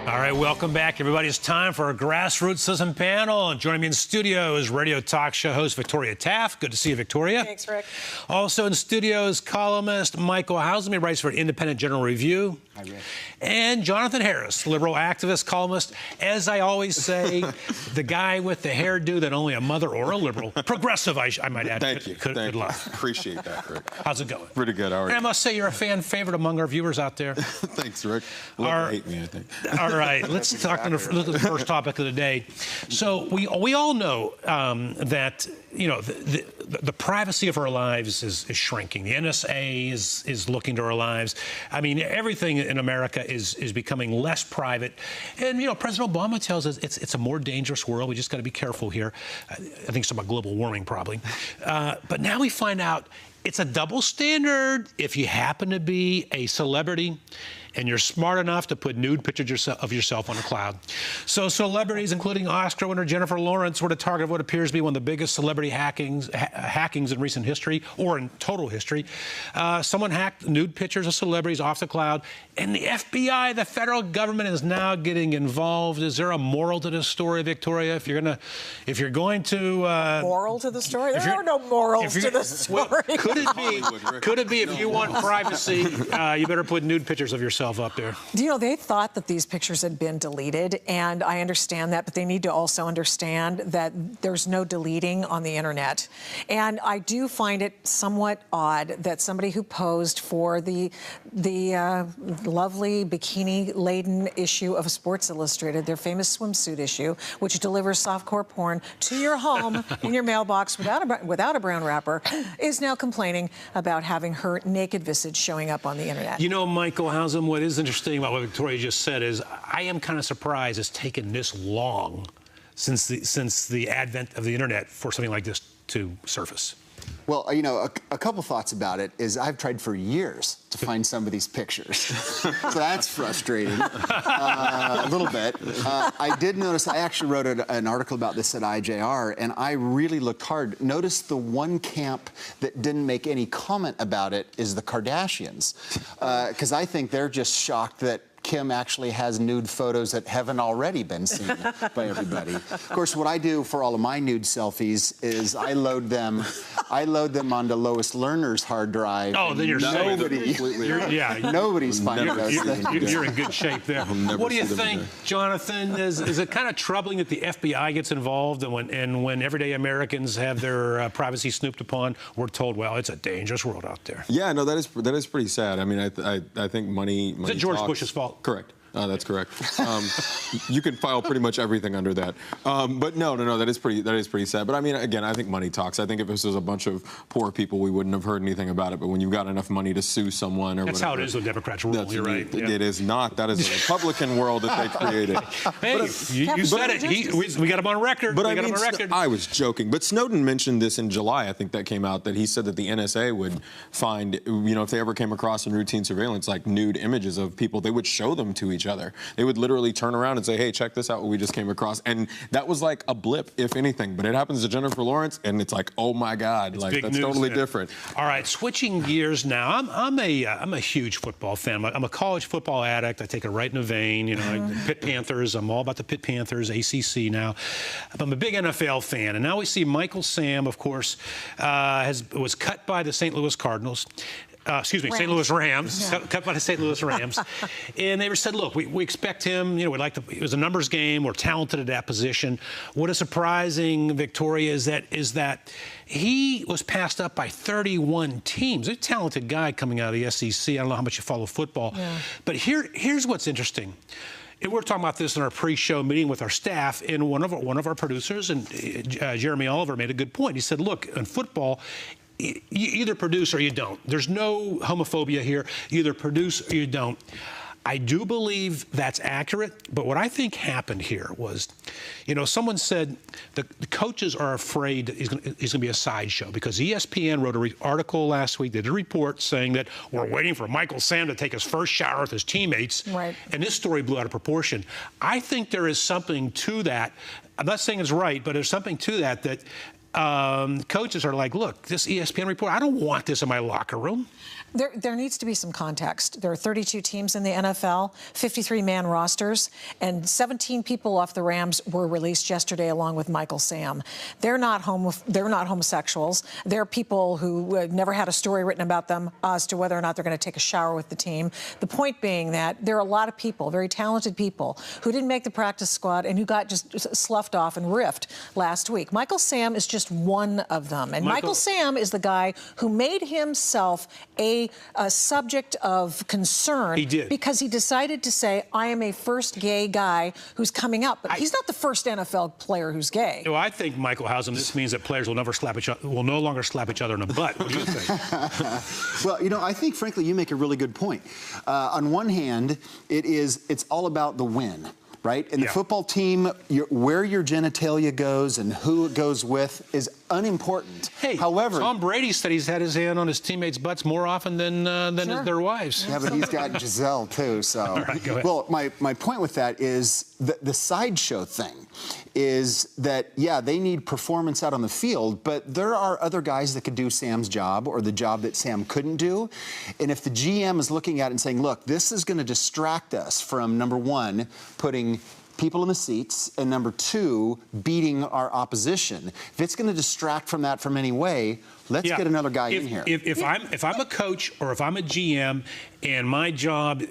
All right, welcome back, everybody. It's time for our Grassrootsism panel. And joining me in studio is radio talk show host Victoria Taft. Good to see you, Victoria. Thanks, Rick. Also in studio is columnist Michael Hausman. He writes for Independent General Review. Hi, Rick. And Jonathan Harris, liberal activist, columnist. As I always say, the guy with the hairdo that only a mother or a liberal, progressive, I might add. Thank you. Good luck. Appreciate that, Rick. How's it going? Pretty good. How are you? And I must say you're a fan favorite among our viewers out there. Thanks, Rick. Love to hate me, I think. All right, let's talk to the first topic of the day. So we all know that the privacy of our lives is shrinking. The NSA is looking to our lives. I mean, everything in America is becoming less private. And President Obama tells us it's a more dangerous world. We just got to be careful here. I think it's about global warming probably. But now we find out it's a double standard if you happen to be a celebrity and you're smart enough to put nude pictures of yourself on a cloud. So celebrities, including Oscar winner Jennifer Lawrence, were the target of what appears to be one of the biggest celebrity hackings in recent history, or in total history. Someone hacked nude pictures of celebrities off the cloud, and the FBI, the federal government, is now getting involved. Is there a moral to this story, Victoria? If you're going to moral to the story? There are no morals to the story. Well, could it be if you want privacy, you better put nude pictures of yourself up there? They thought that these pictures had been deleted, and I understand that, but they need to also understand that there's no deleting on the internet. And I do find it somewhat odd that somebody who posed for the lovely bikini-laden issue of Sports Illustrated, their famous swimsuit issue, which delivers softcore porn to your home in your mailbox without a brown wrapper, is now complaining about having her naked visage showing up on the internet. Michael Hausman, what is interesting about what Victoria just said is I am kind of surprised it's taken this long since the advent of the internet for something like this to surface. Well, a couple thoughts about it is I've tried for years to find some of these pictures. So that's frustrating a little bit. I did notice, I actually wrote an article about this at IJR, and I really looked hard. Notice the one camp that didn't make any comment about it is the Kardashians, because I think they're just shocked that Kim actually has nude photos that haven't already been seen by everybody. Of course, what I do for all of my nude selfies is I load them onto Lois Lerner's hard drive. Oh, then you're nobody's finding those things. You're in good shape there. What do you think, Jonathan? Is it kind of troubling that the FBI gets involved and when everyday Americans have their privacy snooped upon, we're told, well, it's a dangerous world out there? Yeah, no, that is pretty sad. I mean, I think money. Is it George Bush's fault? Correct. That's correct. You can file pretty much everything under that. But no, that is pretty sad. But I mean, again, I think money talks. I think if this was a bunch of poor people, we wouldn't have heard anything about it. But when you've got enough money to sue someone or that's whatever, how it is when Democrats rule. You're right. It is not. That is a Republican world that they created. Hey, you said it. We got him on record. But I was joking. But Snowden mentioned this in July. I think that came out that he said that the NSA would find, if they ever came across in routine surveillance like nude images of people, they would show them to each other. They would literally turn around and say, hey, check this out, what we just came across. And that was like a blip, if anything. But it happens to Jennifer Lawrence, and it's like, oh, my God. Like, that's totally different. All right, switching gears now. I'm a huge football fan. I'm a college football addict. I take it right in the vein. Pitt Panthers. I'm all about the Pitt Panthers, ACC now. But I'm a big NFL fan. And now we see Michael Sam, of course, was cut by the St. Louis Cardinals. St. Louis Rams, yeah. cut by the St. Louis Rams. And they said, look, we expect him, it was a numbers game, we're talented at that position. What is surprising, Victoria, is that he was passed up by 31 teams. A talented guy coming out of the SEC. I don't know how much you follow football. Yeah. But here's what's interesting. And we're talking about this in our pre-show meeting with our staff, and one of our producers, and Jeremy Oliver, made a good point. He said, look, in football, you either produce or you don't. There's no homophobia here. You either produce or you don't. I do believe that's accurate, but what I think happened here was, someone said the coaches are afraid he's going to be a sideshow because ESPN wrote an article last week, they did a report saying that we're waiting for Michael Sam to take his first shower with his teammates, right. And this story blew out of proportion. I think there is something to that. I'm not saying it's right, but there's something to that coaches are like, look, this ESPN report, I don't want this in my locker room. There needs to be some context. There are 32 teams in the NFL, 53-man rosters, and 17 people off the Rams were released yesterday along with Michael Sam. They're not homosexuals. They're people who never had a story written about them as to whether or not they're going to take a shower with the team. The point being that there are a lot of people, very talented people, who didn't make the practice squad and who got just sloughed off and riffed last week. Michael Sam is just one of them. And Michael Sam is the guy who made himself a subject of concern. He did. Because he decided to say, I am a first gay guy who's coming up. But he's not the first NFL player who's gay. Well, I think, Michael Hausum, this means that players will no longer slap each other in the butt. What do you think? Well, you know, I think, frankly, you make a really good point. On one hand, it's all about the win. Right? And the football team, where your genitalia goes and who it goes with is unimportant. Hey, however, Tom Brady said he's had his hand on his teammates' butts more often than their wives. Yeah, but he's got Giselle, too. So, all right, go ahead. Well, my point with that is the sideshow thing is that, yeah, they need performance out on the field, but there are other guys that could do Sam's job or the job that Sam couldn't do. And if the GM is looking at it and saying, look, this is going to distract us from, number one, putting people in the seats, and number two, beating our opposition. If it's going to distract from that from any way, let's get another guy in here. If I'm a coach or if I'm a GM and my job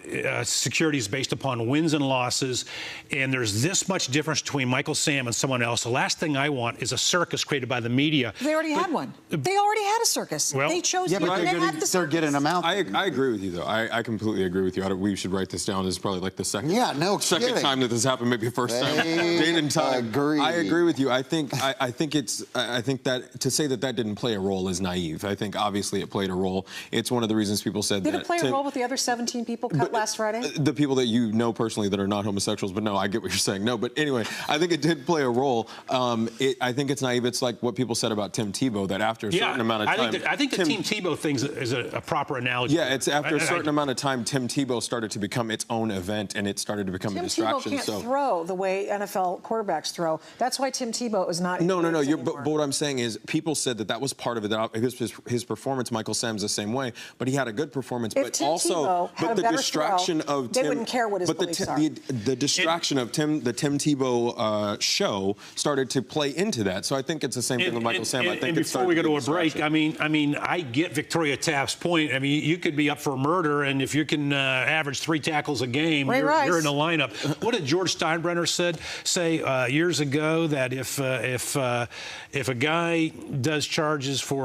security is based upon wins and losses, and there's this much difference between Michael Sam and someone else, the last thing I want is a circus created by the media. They already had one. They already had a circus. Well, they chose yeah, to but they're getting them out. I agree with you, though. I completely agree with you. We should write this down. This is probably like the second kidding. time that this happened, maybe first time. Date and time. Agree. I agree with you. I think that to say that didn't play a role is naive. I think obviously it played a role. It's one of the reasons people said Did it play a role with the other 17 people cut last Friday? The people that you know personally that are not homosexuals, but no, I get what you're saying. No, but anyway, I think it did play a role. I think it's naive. It's like what people said about Tim Tebow, that after a certain amount of time. I think the Tim Tebow thing is a proper analogy. Yeah, it's after a certain amount of time, Tim Tebow started to become its own event, and it started to become a distraction. Tim Tebow can't throw the way NFL quarterbacks throw. That's why Tim Tebow is not. No. But what I'm saying is, people said that was part of it. That his performance, Michael Sam's the same way, but he had a good performance. If But Tim also, Tebow had but a the better distraction throw, of they Tim, wouldn't care what his beliefs are. The distraction of the Tim Tebow show started to play into that. So I think it's the same thing with Michael Sam. I think and before we go to a break, I mean, I get Victoria Taft's point. I mean, you could be up for murder, and if you can average 3 tackles a game, you're in the lineup. What did George Steinbrenner say years ago, that if a guy does charges for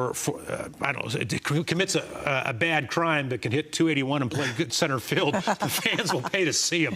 I don't know, commits a bad crime but can hit 281 and play good center field, the fans will pay to see him.